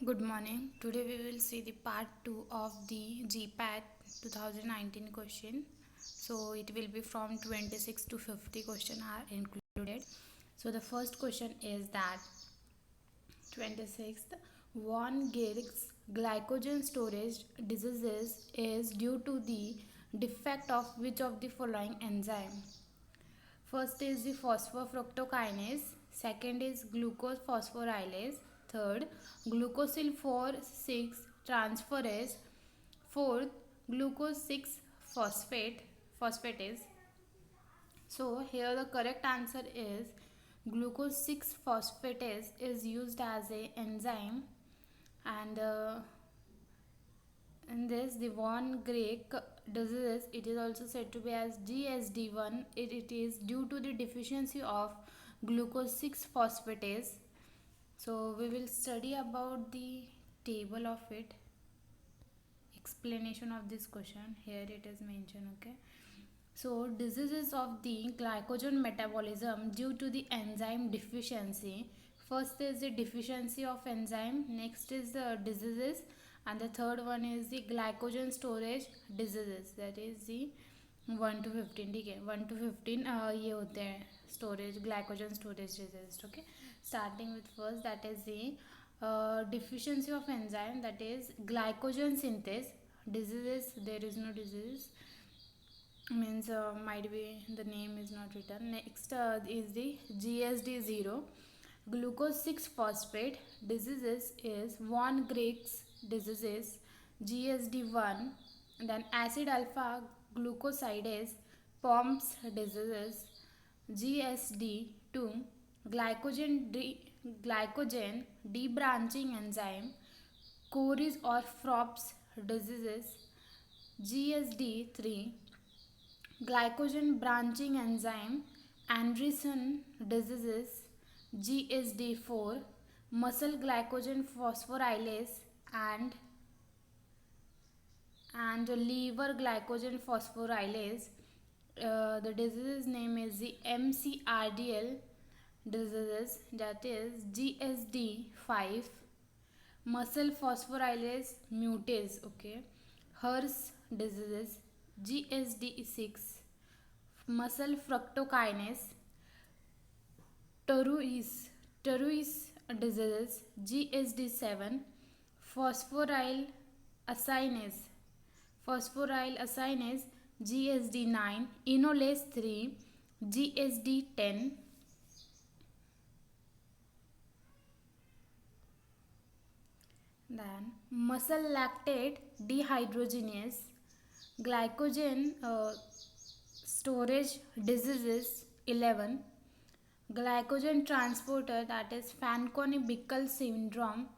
Good morning. Today we will see the part 2 of the GPAT 2019 question. So it will be from 26 to 50 question are included. So the first question is that 26th Von Gehrig's glycogen storage diseases is due to the defect of which of the following enzyme? First is the phosphofructokinase, second is glucose phosphorylase, third glucosyl 4,6 transferase, fourth glucose 6 phosphatase. So here the correct answer is glucose 6 phosphatase is used as a enzyme, and in this, the von Grech disease, it is also said to be as GSD1. It is due to the deficiency of glucose 6 phosphatase. So we will study about the table of it. Explanation of this question. Here it is mentioned. Okay. So diseases of the glycogen metabolism due to the enzyme deficiency. First is the deficiency of enzyme, next is the diseases, and the third one is the glycogen storage diseases, that is the 1 to 15. ठीक है, 1 to 15 ये होते हैं storage glycogen storage disease. Okay, starting with first, that is the deficiency of enzyme, that is glycogen synthase diseases. There is no disease, means might be the name is not written. Next is the GSD0 glucose 6 phosphate diseases is von Greich's diseases, GSD1. Then acid alpha glucosidase POMS diseases, GSD2. Glycogen debranching enzyme Cory's or Fropp's diseases, GSD3. Glycogen branching enzyme Anderson diseases, GSD4. Muscle glycogen phosphorylase and liver glycogen phosphorylase. The disease name is the MCRDL diseases, that is GSD5. Muscle phosphorylase mutase. Okay, HERS diseases, GSD6. Muscle fructokinase Teruis diseases, GSD7. Phosphoryl acinase GSD9. Enolase 3, GSD10. Then muscle lactate dehydrogenase glycogen storage diseases 11. Glycogen transporter, that is Fanconi-Bickel syndrome,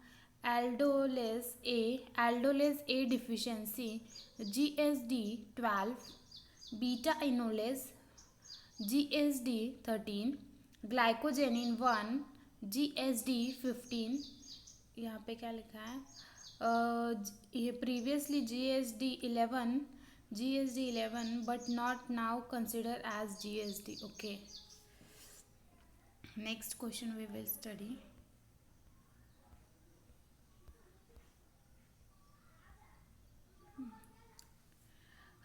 aldolase A deficiency, GSD 12. Beta enolase, GSD 13. Glycogenin 1, GSD 15. यहाँ पे क्या लिखा है, ये previously GSD11 but not now considered as GSD. Okay, next question we will study.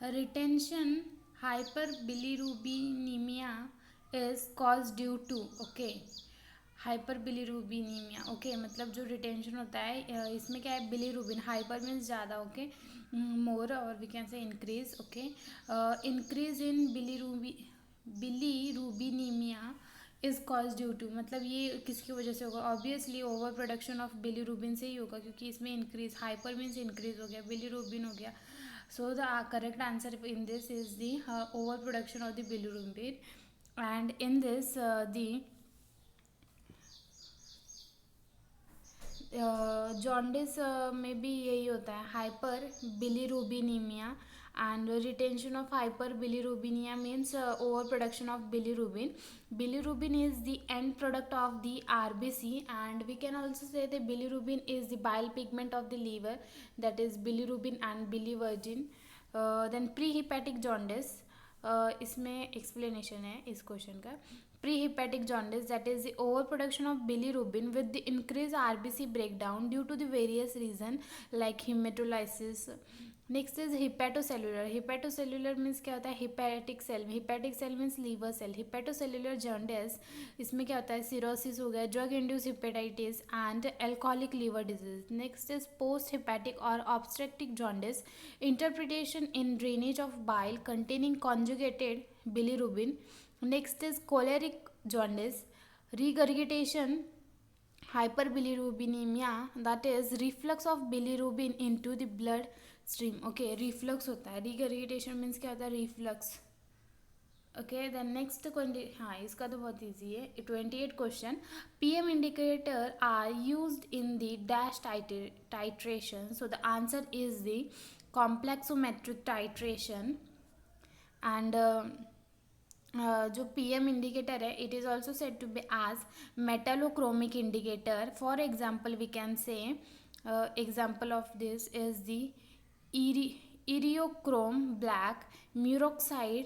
Retention hyperbilirubinemia is caused due to. Okay, hyperbilirubinemia. Okay, मतलब जो retention होता है इसमें क्या है, बिलीरुबिन. हाइपर मीन्स ज़्यादा. ओके, मोर, और we can say increase. Okay, increase in bilirubinemia is cause due to, मतलब ये किसकी वजह से होगा? Obviously over production of bilirubin से ही होगा, क्योंकि इसमें इंक्रीज, हाइपर मीन्स इंक्रीज हो गया, बिलीरुबिन हो गया. So the correct answer in this is the overproduction of the bilirubin, and in this the jaundice में भी यही होता है, hyper bilirubinemia. And retention of hyper bilirubinemia means over production of bilirubin. Bilirubin is the end product of the RBC, and we can also say that bilirubin is the bile pigment of the liver, that is bilirubin and biliverdin. Then prehepatic jaundice, इसमें explanation है इस question का. Prehepatic jaundice, that is the overproduction of bilirubin with the increased RBC breakdown due to the various reason like hematolysis. Next is hepatocellular. Hepatocellular means क्या होता है, hepatic cell. Hepatic cell means liver cell. Hepatocellular jaundice, इसमें क्या होता है, cirrhosis हो गया, drug induce hepatitis and alcoholic liver disease. Next is post hepatic और obstructive jaundice, interpretation in drainage of bile containing conjugated bilirubin. Next is choleric jaundice, regurgitation hyperbilirubinemia, that is reflux of bilirubin into the blood stream. Okay, reflux होता है. regurgitation means क्या होता है, reflux. Okay then next हाँ इसका तो बहुत easy है. 28 question. PM indicator are used in the dash titration. So the answer is the complexometric titration. And जो पीएम इंडिकेटर है, it is also said to be as metallochromic indicator. For example we can say example of this is the eriochrome black, murexide,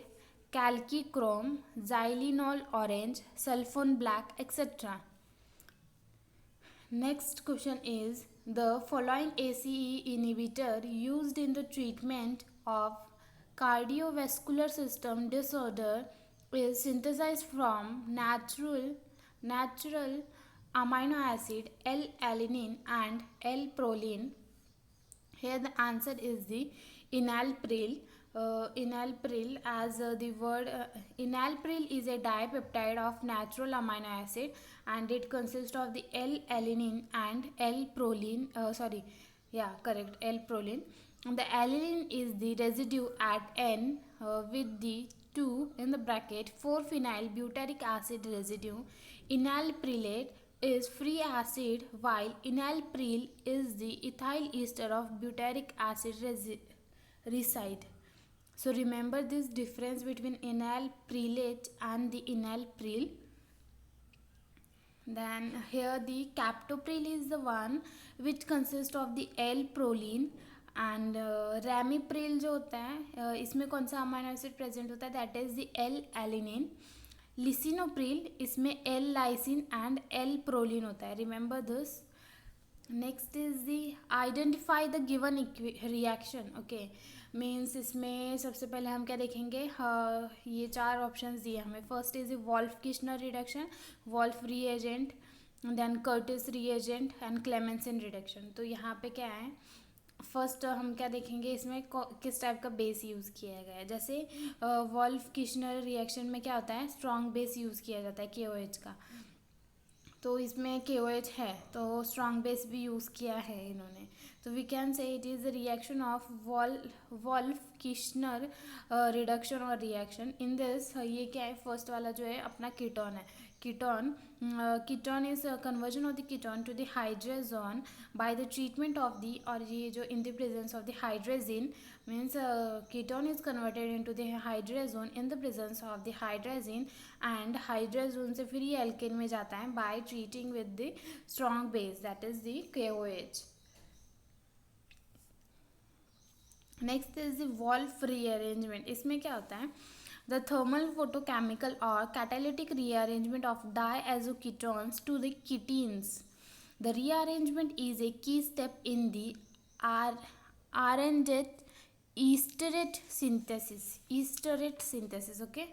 calcichrome, xylenol orange, sulfone black, etc. Next question is, the following ACE inhibitor used in the treatment of cardiovascular system disorder is synthesized from natural amino acid L-alanine and L-proline. Here the answer is the enalapril. Enalapril, as the word enalapril is a dipeptide of natural amino acid and it consists of the L-alanine and L-proline. L-proline. The alanine is the residue at N with the 2 in the bracket 4-phenyl butyric acid residue. Enalaprillate is free acid while enalapril is the ethyl ester of butyric acid reside. So remember this difference between enalaprillate and the enalapril. Then here the captopril is the one which consists of the L-proline and ramipril जो होता है इसमें कौन सा amino acid present होता है, that is the L-alanine. Lisinopril, इसमें L-lysine and L-proline होता है. Remember this. Next is the identify the given reaction. Okay means इसमें सबसे पहले हम क्या देखेंगे, ये 4 ऑप्शंस दिए हमें. First is Wolff Kishner reduction, Wolff reagent, then Curtis reagent and Clemmensen reduction. तो यहाँ पे क्या है, फर्स्ट हम क्या देखेंगे, इसमें किस टाइप का बेस यूज़ किया गया है. जैसे वॉल्फ किश्नर रिएक्शन में क्या होता है, स्ट्रॉन्ग बेस यूज़ किया जाता है KOH का. तो इसमें KOH है तो स्ट्रॉन्ग बेस भी यूज़ किया है इन्होंने. तो we can say it is the reaction of Wolff Kishner reduction और रिएक्शन. इन दिस ये क्या है, फर्स्ट वाला जो है अपना कीटोन है. Ketone is conversion of the ketone to the hydrogen by the treatment of the, और ये जो in the presence of the hydrogen means ketone is converted into the hydrogen in the presence of the hydrogen and hydrogen से फिर ये alkane में जाता है by treating with the strong base that is the KOH. Next is the Wolff rearrangement. इसमें क्या होता है, the thermal photochemical or catalytic rearrangement of diazoketones to the ketenes. The rearrangement is a key step in the Arndt esterate synthesis. Okay,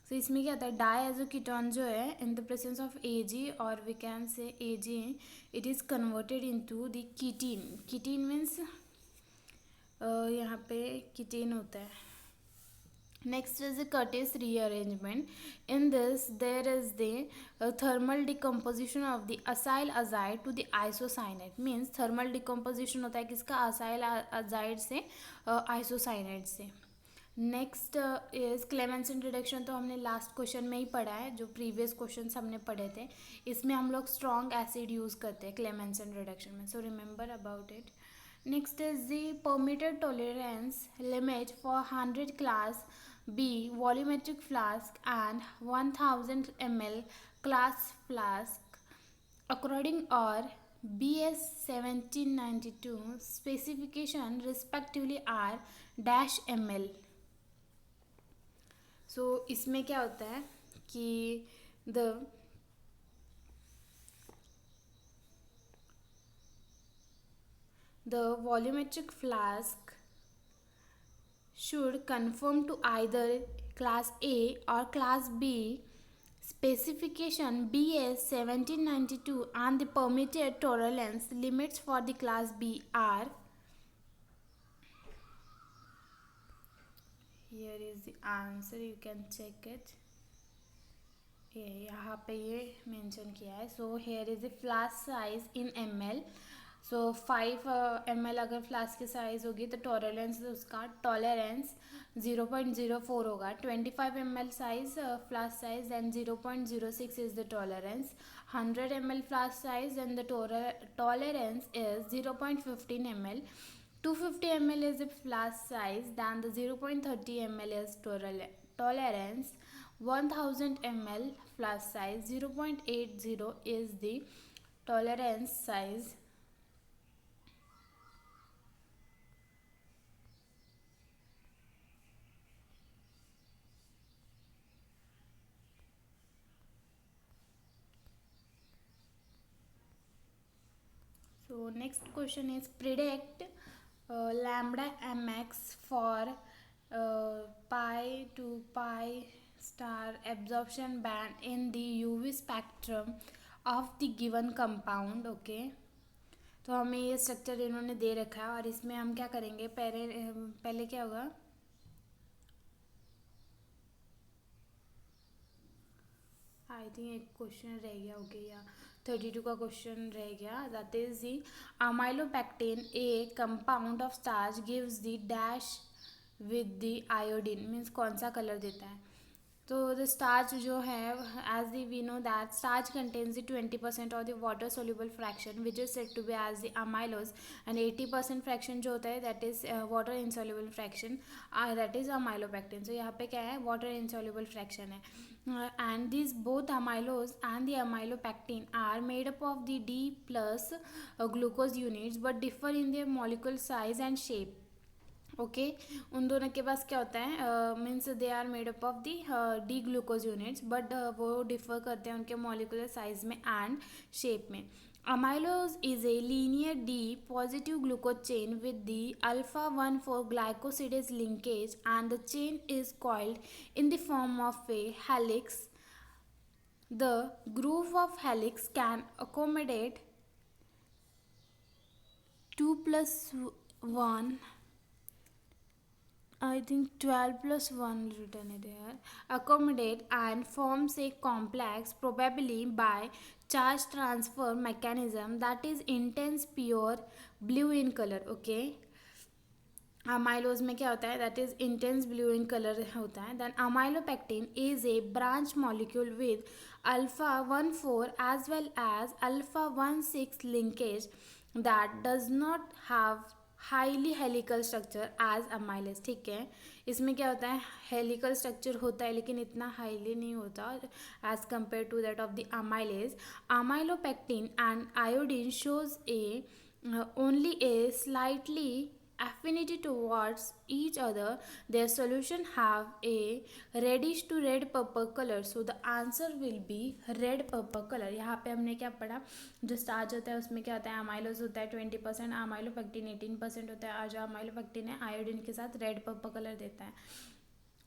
so इसमें क्या होता है, diazoketone जो है in the presence of Ag or we can say Ag, it is converted into the ketene. Ketene means यहाँ पे ketene होता है. Next is the Curtis rearrangement. In this, there is the thermal decomposition of the acyl azide to the isocyanate. Means thermal decomposition होता है किसका, acyl azide से isocyanate से. Next is Clemmensen reduction. तो हमने लास्ट क्वेश्चन में ही पढ़ा है, जो प्रीवियस क्वेश्चन हमने पढ़े थे. इसमें हम लोग स्ट्रॉन्ग एसिड यूज़ करते हैं क्लेमेंसन रिडक्शन में. So remember about it. Next is the permitted tolerance limit for 100 class B volumetric flask and 1000 ml class flask according or BS 1792 specification respectively are -ml. So इसमें क्या होता है कि The the volumetric flask should conform to either class A or class B specification BS 1792, and the permitted tolerance limits for the class B are, here is the answer, you can check it, ये यहाँ पे ये mention किया है. So here is the flask size in ml. सो 5 ml अगर flask की size होगी तो टॉलरेंस 0.04 होगा. 25 ml size flask size then 0.06 is the tolerance. 100 ml flask size then the tolerance is 0.15 ml. 250 ml is the flask size, then the 0.30 ml is tolerance. 1000 ml flask size 0.80 is the tolerance size. So next question is predict lambda mx for pi to pi star absorption band in the UV spectrum of the given compound. Okay तो हमें ये structure इन्होंने दे रखा है और इसमें हम क्या करेंगे, पहले क्या होगा, आई थिंक एक क्वेश्चन रह गया. ओके या 32 का क्वेश्चन रह गया. That is the amylopectin A compound of starch gives the dash with the iodine. Means कौन सा कलर देता है. तो द स्टार्च जो है, as the we know that starch contains the 20% of the water soluble fraction which is said to be as the amylose, and 80% fraction जो होता है that is water insoluble fraction, that is amylopectin. So यहाँ पे क्या है, water insoluble fraction है. And these both amylose and the amylopectin are made up of the D plus glucose units but differ in their molecular size and shape. Okay उन दोनों के पास क्या होता है, means they are made up of the D glucose units but वो differ करते हैं उनके मॉलिकुलर साइज में एंड शेप में. Amylose is a linear D positive glucose chain with the alpha 1,4 glycosidase linkage, and the chain is coiled in the form of a helix. The groove of helix can accommodate 2 plus 1, I think 12 plus 1 written there, accommodate and forms a complex probably by charge transfer mechanism that is intense pure blue in color. Okay amylose में क्या होता है, that is intense blue in colour होता है. Then amylopectin is a branch molecule with alpha 1,4 as well as alpha 1,6 linkage that does not have highly helical structure as amylase. ठीक है, इसमें क्या होता है, हेलिकल स्ट्रक्चर होता है लेकिन इतना हाईली नहीं होता as compare to that of the amylase. Amylopectin and iodine shows a only a slightly affinity towards each other. Their solution have a reddish to red purple color. So the answer will be red purple color. यहाँ पे हमने क्या पढ़ा, जो starch होता है उसमें क्या होता है, अमाइलोज होता है 20%, अमाइलोपेक्टिन 18% होता है, और जो अमाइलोपेक्टिन है आयोडीन के साथ रेड पर्पल कलर देता है.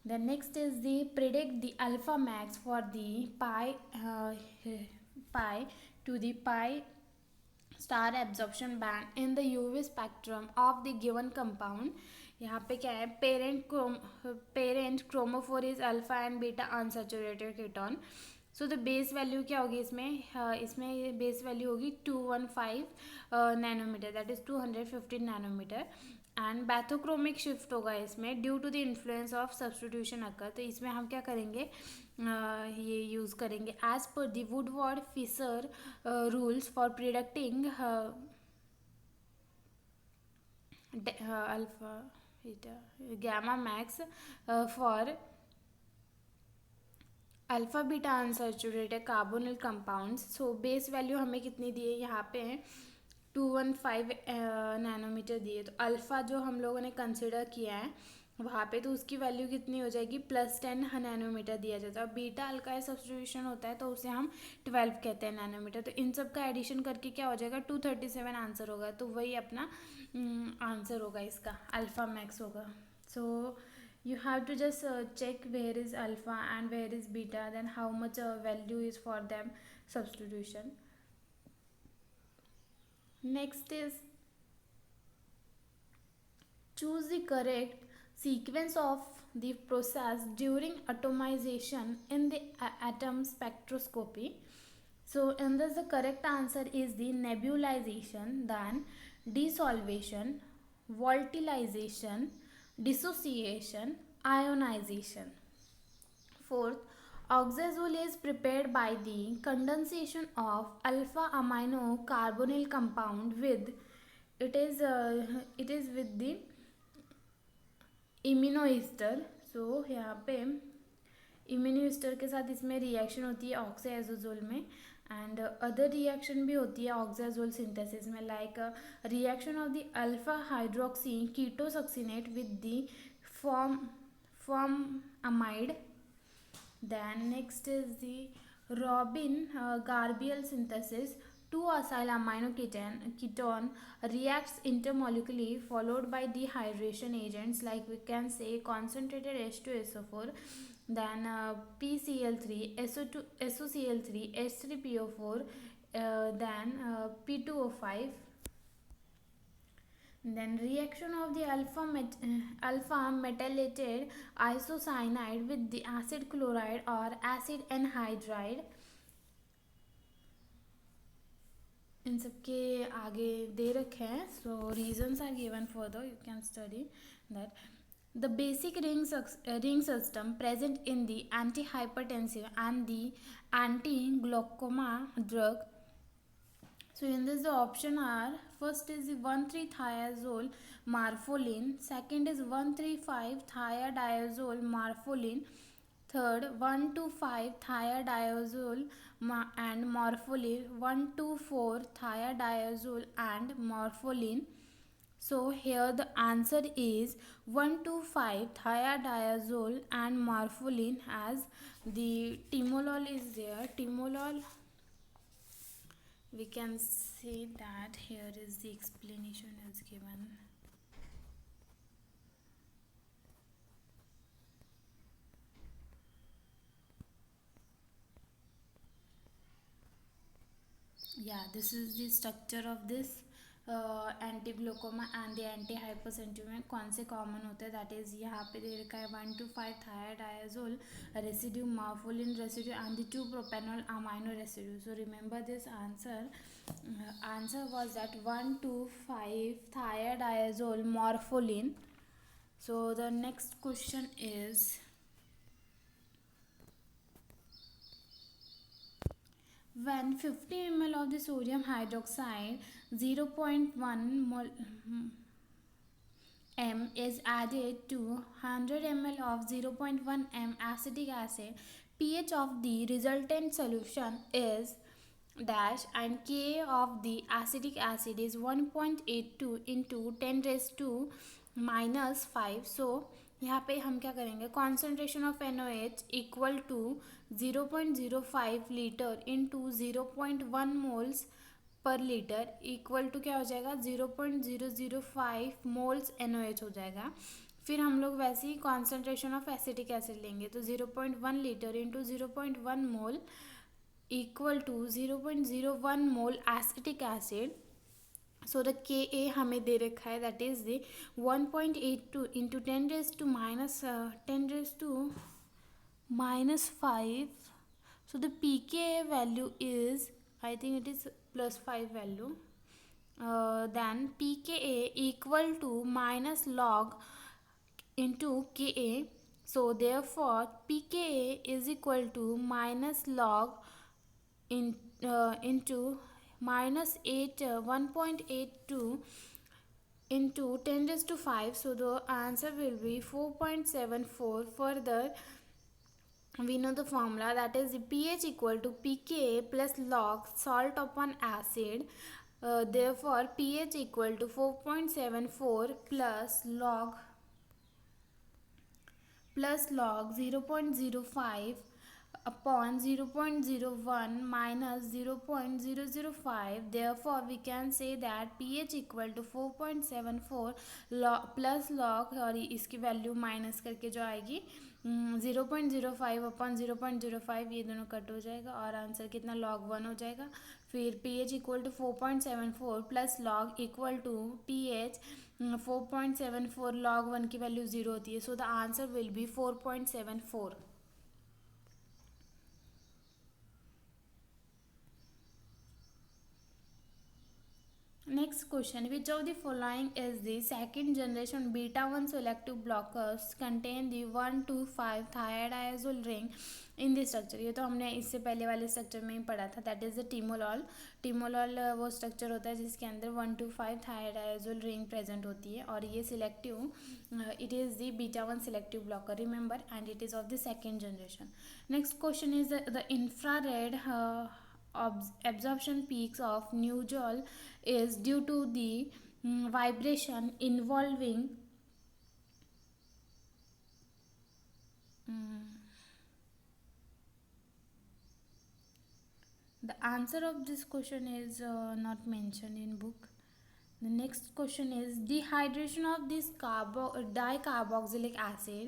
Then next is the predict the alpha max for the pi to the pi star absorption band in the UV spectrum of the given compound. यहाँ पे क्या है, parent chromophore is alpha and beta unsaturated ketone. So the base value क्या होगी इसमें base value होगी 215 nanometer, that is 215 nanometer. And bathochromic shift होगा इसमें due to the influence of substitution occur. तो इसमें हम क्या करेंगे, ये यूज़ करेंगे एज पर the Woodward Fisher rules for predicting alpha beta gamma max for alpha beta unsaturated carbonyl compounds. So base value हमें कितनी दी है, यहाँ पे है 215 नैनोमीटर दिए. तो अल्फ़ा जो हम लोगों ने कंसिडर किया है वहाँ पे तो उसकी वैल्यू कितनी हो जाएगी, +10 नैनोमीटर दिया जाता है। बीटा अल्काइल सब्स्टिट्यूशन होता है तो उसे हम 12 कहते हैं नैनोमीटर। तो इन सब का एडिशन करके क्या हो जाएगा, 237 आंसर होगा। तो वही अपना आंसर होगा, इसका अल्फ़ा मैक्स होगा। सो you have to just check where is alpha and where is beta, then how much value is for them substitution. Next is choose the correct sequence of the process during atomization in the atom spectroscopy. So in this the correct answer is the nebulization, then desolvation, volatilization, dissociation, ionization. Fourth, oxazole is prepared by the condensation of alpha amino carbonyl compound with it is with the इम्यूनोइस्टर। सो यहाँ पे इम्यूनोइस्टर के साथ इसमें reaction होती है ऑक्साजोल में, and other reaction भी होती है ऑक्साजोल सिंथेसिस में, like reaction of the alpha hydroxy ketosuccinate with the formamide. Then next is the Robin Garbiel synthesis. Two acyl amino ketone reacts intermolecularly followed by dehydration agents, like we can say concentrated H2SO4, then PCl3, SO2, SOCl3, H3PO4, then P2O5. Then reaction of the alpha metallated isocyanide with the acid chloride or acid anhydride. इन सब के आगे दे रखे हैं. So reasons are given further, you can study that. The basic ring system present in the antihypertensive and the anti-glaucoma drug. So in this the option are, first is the 1,3-thiazole morpholin, second is 1,3,5-thiadiazole morpholin, third 1,2,5-thiadiazole and morpholin, 1,2,4-thiadiazole and morpholin. So here the answer is 1,2,5-thiadiazole and morpholin, as the timolol is there. Timolol, we can see that here is the explanation is given. Yeah, this is the structure of this anti glaucoma and the anti hypertensive में कौन से common होते हैं, that is यहाँ पे दे रखा है 1,2,5-thiadiazole residue, morpholine residue and the 2-propanol amino residue. So remember this answer was that 1,2,5-thiadiazole morpholin. So the next question is, when 50 ml of the sodium hydroxide 0.1 mol m is added to 100 ml of 0.1 m acetic acid, pH of the resultant solution is dash and Ka of the acetic acid is 1.82 into 10 raised to -5. So यहाँ पे हम क्या करेंगे, concentration of NaOH equal to 0.05 litre into 0.1 moles per litre equal to क्या हो जाएगा, 0.005 moles NaOH हो जाएगा. फिर हम लोग वैसे ही कॉन्सेंट्रेशन ऑफ एसिटिक एसिड लेंगे, तो 0.1 litre into 0.1 mole equal to 0.01 mole acetic acid. So the Ka हमें दे रखा है, that is the 1.82 into 10 raised to -5. So the pKa value is, I think it is +5 value. Then pKa equal to minus log into Ka. So therefore pKa is equal to minus log into -1.82 into 10 raised to 5. So the answer will be 4.74. Further, we know the formula, that is the pH equal to pKa plus log salt upon acid. Therefore pH equal to 4.74 plus log plus log 0.05 upon 0.01 minus 0.005. Therefore we can say that pH equal to 4.74 plus log और इसकी value minus करके जो आएगी 0.05 upon 0.05, ये दोनों cut हो जाएगा और आंसर कितना log 1 हो जाएगा. फिर pH equal to 4.74 plus log equal to pH 4.74 log 1 की वैल्यू 0 होती है. So the answer will be 4.74. Next question, which of the following is the second generation beta 1 selective blockers contain the 1,2,5 thiazole ring in the structure. ये तो हमने इससे पहले वाले structure में ही पढ़ा था. That is the timolol. Timolol वो स्ट्रक्चर होता है जिसके अंदर 1,2,5 thiazole रिंग प्रेजेंट होती है और ये selective, it is the beta 1 selective blocker, remember, and it is of the second generation. Next question is the infrared absorption peaks of Nugel is due to the vibration involving the answer of this question is not mentioned in book. The next question is dehydration of this dicarboxylic acid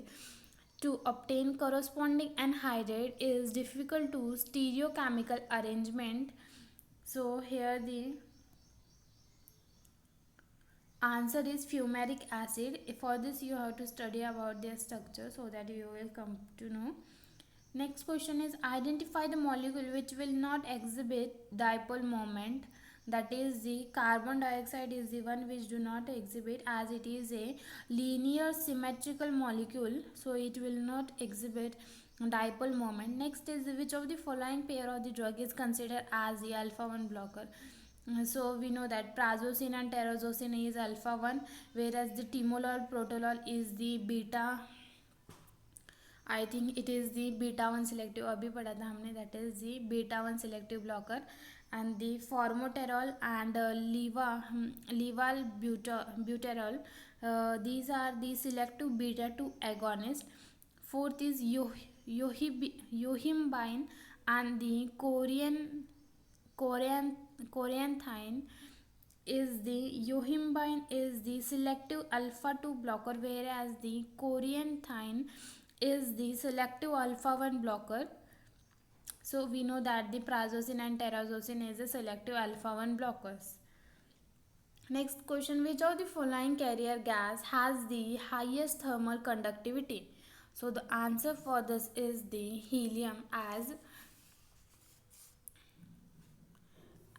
to obtain corresponding anhydride is difficult to stereochemical arrangement. So here the answer is fumaric acid. For this you have to study about their structure so that you will come to know. Next question is identify the molecule which will not exhibit dipole moment. That is the carbon dioxide is the one which do not exhibit, as it is a linear symmetrical molecule, so it will not exhibit dipole moment. Next is which of the following pair of the drug is considered as the alpha 1 blocker. So we know that prazosin and terazosin is alpha 1, whereas the timolol protolol is the beta, I think it is the beta 1 selective, अभी पढ़ा था हमने, that is the beta 1 selective blocker. And the formoterol and levalbuterol, these are the selective beta 2 agonist. Fourth is yohimbine and the corianthine is the yohimbine is the selective alpha 2 blocker, whereas the corianthine is the selective alpha 1 blocker. So we know that the prazosin and terazosin is a selective alpha 1 blockers. Next question, which of the following carrier gas has the highest thermal conductivity? So the answer for this is the helium, as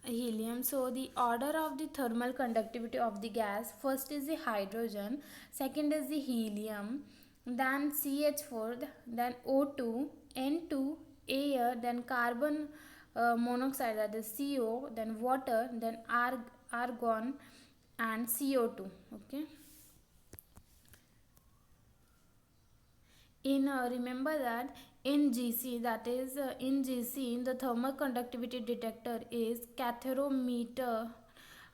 helium. So the order of the thermal conductivity of the gas, first is the hydrogen, second is the helium, then CH4, then O2, N2, air, then carbon monoxide, that is CO, then water, then argon and CO2. Okay. Remember that in GC, that is in GC, the thermal conductivity detector is catharometer.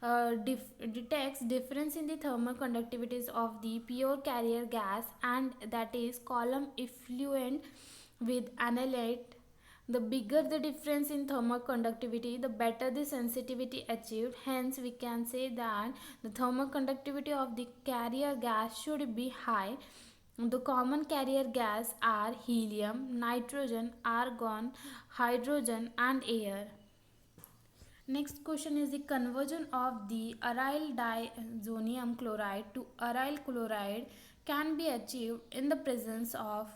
Detects difference in the thermal conductivities of the pure carrier gas, and that is column effluent with analyte. The bigger the difference in thermal conductivity, the better the sensitivity achieved. Hence we can say that the thermal conductivity of the carrier gas should be high. The common carrier gas are helium, nitrogen, argon, hydrogen and air. Next question is the conversion of the aryl diazonium chloride to aryl chloride can be achieved in the presence of.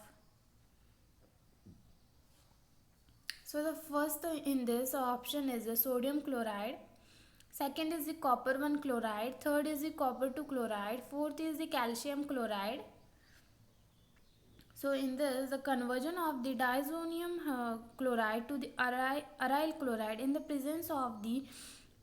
So the first in this option is the sodium chloride, second is the copper 1 chloride, third is the copper 2 chloride, fourth is the calcium chloride. So in this, the conversion of the diazonium chloride to the aryl chloride in the presence of the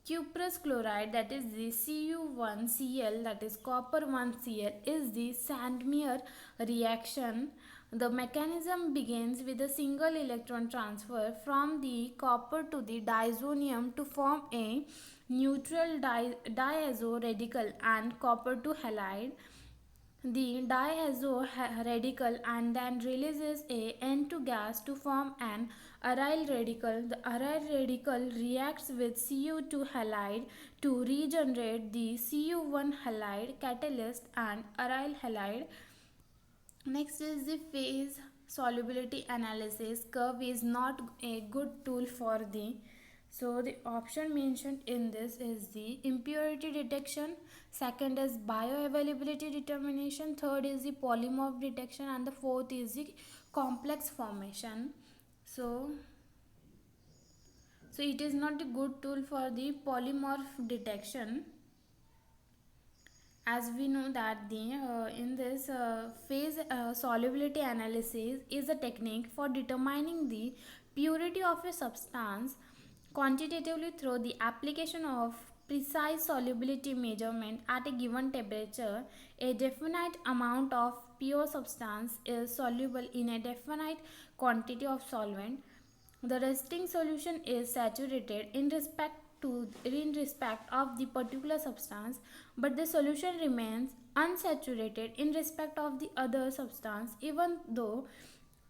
cuprous chloride, that is the Cu1Cl, that is copper 1Cl, is the Sandmeyer reaction. The mechanism begins with a single electron transfer from the copper to the diazonium to form a neutral diazo radical and copper 2 halide. the diazo radical and then releases a N2 gas to form an aryl radical. The aryl radical reacts with Cu2 halide to regenerate the Cu1 halide catalyst and aryl halide. Next is the phase solubility analysis. Curve is not a good tool for the, so the option mentioned in this is the impurity detection, second is bioavailability determination, third is the polymorph detection, and the fourth is the complex formation. So it is not a good tool for the polymorph detection, as we know that the in this phase solubility analysis is a technique for determining the purity of a substance quantitatively through the application of precise solubility measurement at a given temperature. A definite amount of pure substance is soluble in a definite quantity of solvent. The resting solution is saturated in respect of the particular substance, but the solution remains unsaturated in respect of the other substance, even though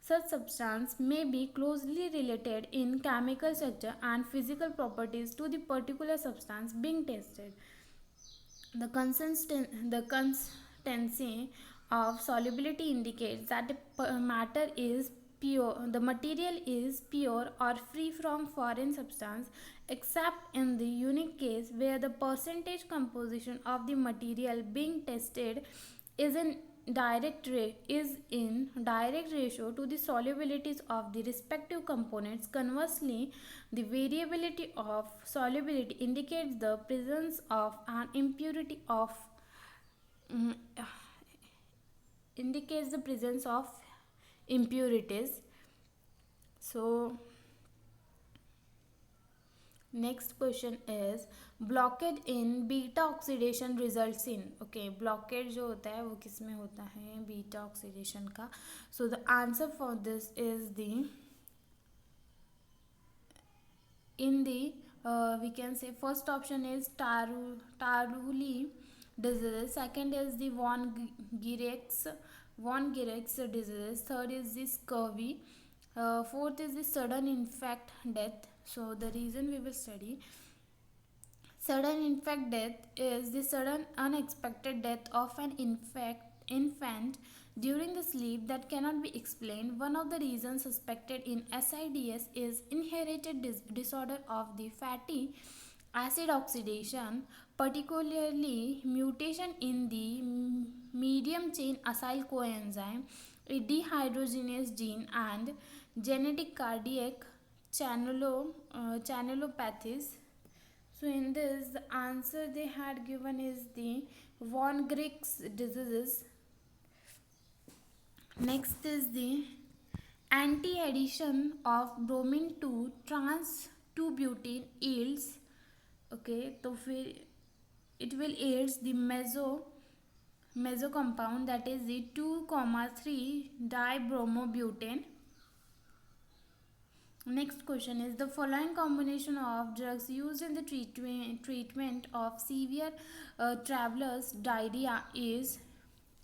such substance may be closely related in chemical structure and physical properties to the particular substance being tested. The consistency of solubility indicates that the matter is pure, the material is pure or free from foreign substance, except in the unique case where the percentage composition of the material being tested is in direct ratio to the solubilities of the respective components. Conversely, the variability of solubility indicates the presence of an impurity of mm, indicates the presence of impurities. So next question is blockage in beta oxidation results in, okay, blockage जो होता है वो किस में होता है, beta oxidation का. So the answer for this is the in the we can say first option is Taruli disease, second is the von Gerex disease, third is the scurvy, fourth is the sudden infect death. So the reason we will study sudden infect death is the sudden unexpected death of an infant during the sleep that cannot be explained. One of the reasons suspected in SIDS is inherited disorder of the fatty acid oxidation, particularly mutation in the medium chain acyl coenzyme, a dehydrogenase gene, and genetic cardiac channelopathies. So in this, the answer they had given is the von Grieg's diseases. Next is the anti-addition of bromine to trans 2-butene yields. Okay, तो फिर it will aids the meso compound, that is the 2,3 dibromobutane. Next question is the following combination of drugs used in the treatment of severe travelers diarrhea is,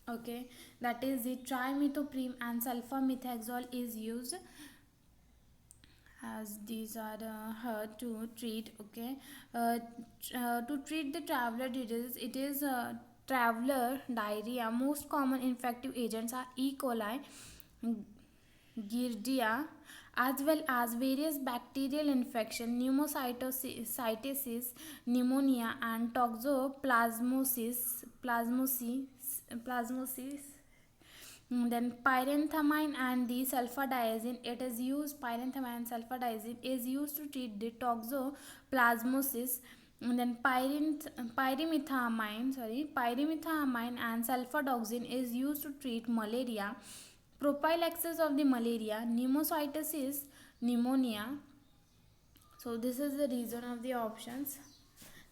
okay, that is the trimethoprim and sulfamethoxazole is used, as these are to treat, okay, to treat the traveler disease. It is traveler diarrhea. Most common infective agents are E. coli, Giardia, as well as various bacterial infection, pneumocystis, pneumonia, and plasmosis. Then pyrenthamine and the sulfadiazine, it is used, pyrenthamine and sulfadiazine is used to treat the toxoplasmosis. And then pyrimethamine and sulfadoxine is used to treat malaria, prophylaxis of the malaria, pneumocystis, pneumonia. So this is the reason of the options.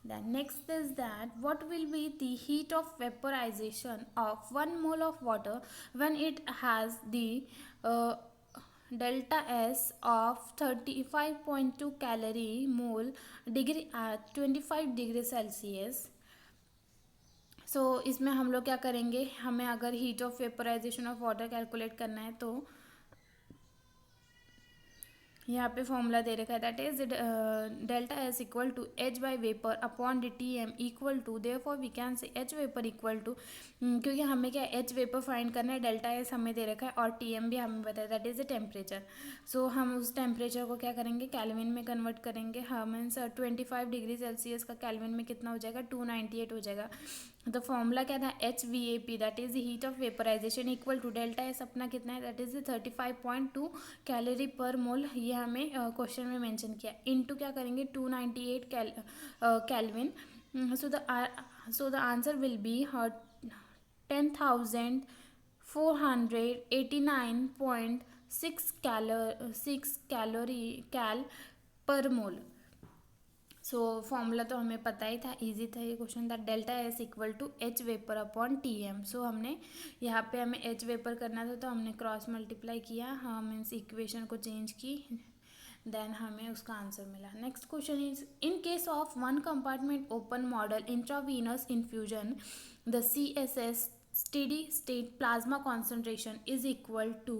Then next is that what will be the heat of vaporization of 1 mole of water when it has the delta S of 35.2 calorie mole degree at 25 degrees Celsius. सो इसमें हम लोग क्या करेंगे, हमें अगर heat of vaporisation of water calculate करना है तो यहाँ पे फॉर्मूला दे रखा है, that is delta S equal to H by vapour upon D T M equal to, therefore we can say H vapour equal to, क्योंकि हमें क्या एच वेपर फाइंड करना है, डेल्टा एस हमें दे रखा है और टी एम भी हमें बताया, दैट इज द टेम्परेचर. सो हम उस टेम्परेचर को क्या करेंगे, कैल्विन में कन्वर्ट करेंगे. हाँ मीन्स 25 डिग्री सेल्सियस का कैल्विन में कितना हो जाएगा, 298 हो जाएगा. तो फॉर्मूला क्या था, H V A P, that is heat of vaporisation equal to delta S अपना कितना है, दैट इज 35.2 कैलोरी पर मोल. ये हमें क्वेश्चन में मेंशन किया. इनटू क्या करेंगे, 298 kelvin. So the answer will be 10,489.6 cal per mole. So formula तो हमें पता ही था, इजी था ये question. That delta S equal to H vapor upon T M. सो हमने यहाँ पे हमें एच वेपर करना था तो हमने क्रॉस मल्टीप्लाई किया, हाँ मीन्स इक्वेशन को चेंज की, देन हमें उसका आंसर मिला. Next question is, in case of one compartment open model intravenous infusion the C S S steady state plasma concentration is equal to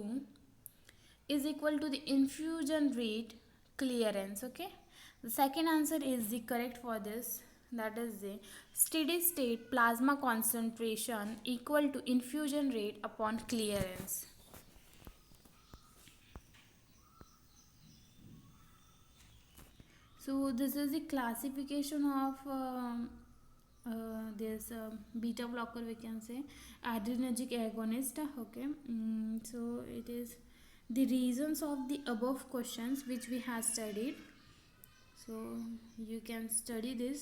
the infusion rate clearance. Okay, the second answer is the correct for this, that is the steady state plasma concentration equal to infusion rate upon clearance. So this is the classification of this beta blocker, we can say adrenergic agonist. Okay, so it is the reasons of the above questions which we have studied. So you can study this.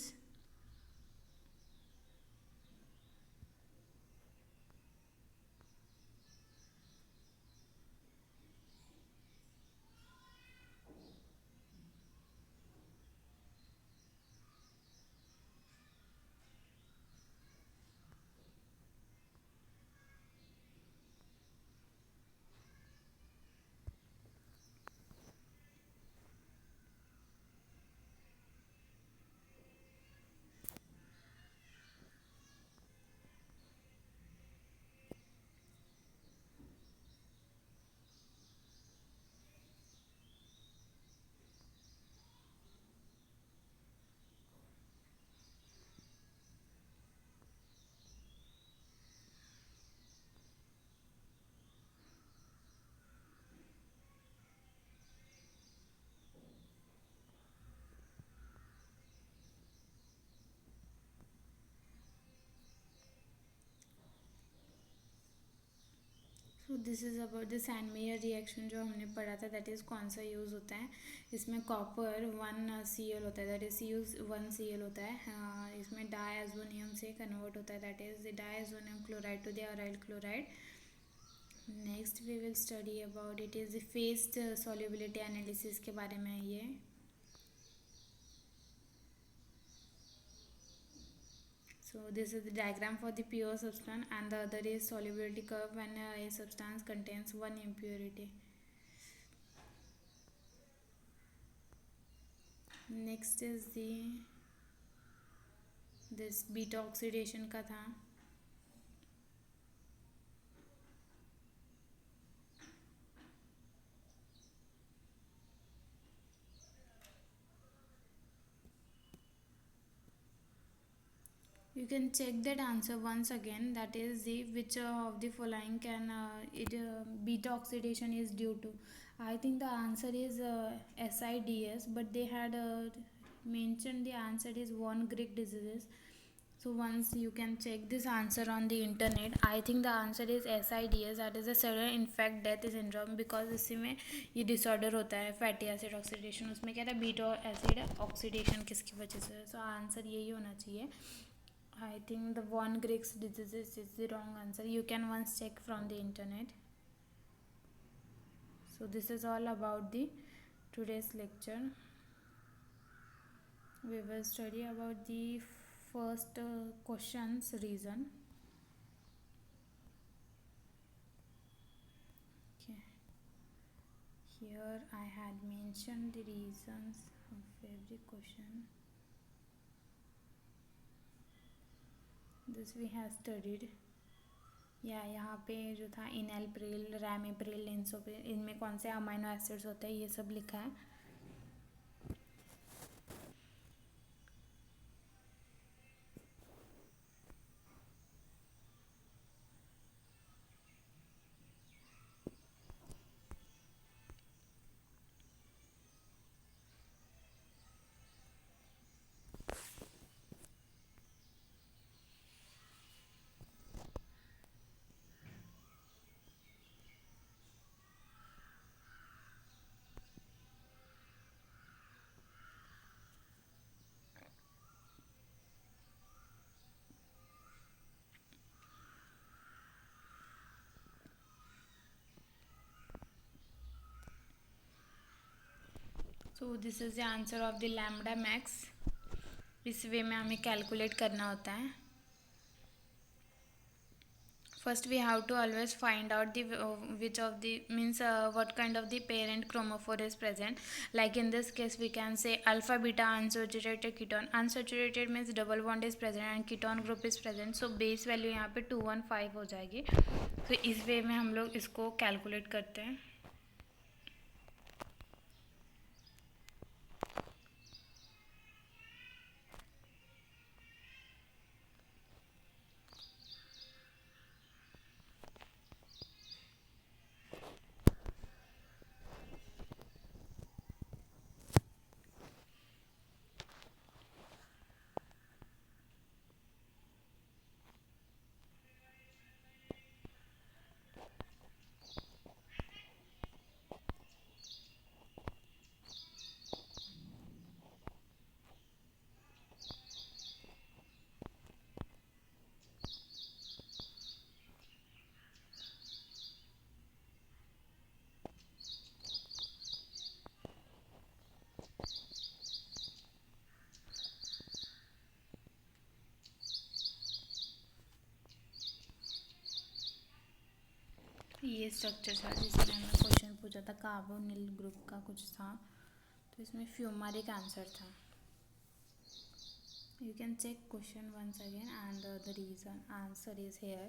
So this is about the Sandmeyer reaction जो हमने पढ़ा था, that is कौन सा use होता है. इसमें copper 1 Cl होता है, दैट इज Cu1Cl होता है. इसमें डायजोनियम से कन्वर्ट होता है, that is the diazonium chloride to the aryl chloride. Next we will study about it is the phased solubility analysis के बारे में ये. So this is the diagram for the pure substance and the other is solubility curve when a substance contains one impurity. Next is the this beta oxidation का था. You can check that answer once again, that is the which of the following can beta oxidation is due to. I think the answer is SIDS, but they had mentioned the answer is von Grigg diseases. So once you can check this answer on the internet, I think the answer is SIDS, that is a sudden infect death syndrome, because इसी में ये disorder होता है fatty acid oxidation. उसमें क्या था, beta acid oxidation किसकी वजह से. सो आंसर यही होना चाहिए. I think the von Grigg's diseases is the wrong answer. You can once check from the internet. So this is all about the today's lecture. We will study about the first questions reason. Okay. Here I had mentioned the reasons of every question. This we have studied. या यहाँ पे जो था इनएल्प्रिल, रैमिप्रिल, लिंसोप्रिल, इनमें कौन से amino acids होते हैं ये सब लिखा है। So this is the answer of the lambda max. इस वे में हमें कैलकुलेट करना होता है। First we have to always find out the which of the means what kind of the parent chromophore is present. Like in this case we can say alpha beta unsaturated ketone. Unsaturated means double bond is present and ketone group is present. So base value यहाँ पे 215 हो जाएगी। तो इस वे में हम लोग इसको कैलकुलेट करते हैं। ये स्ट्रक्चर था जिसमें हमें क्वेश्चन पूछा था, कार्बोनिल ग्रुप का कुछ था, तो इसमें फ्यूमारिक आंसर था। You can check question once again and the reason answer is here.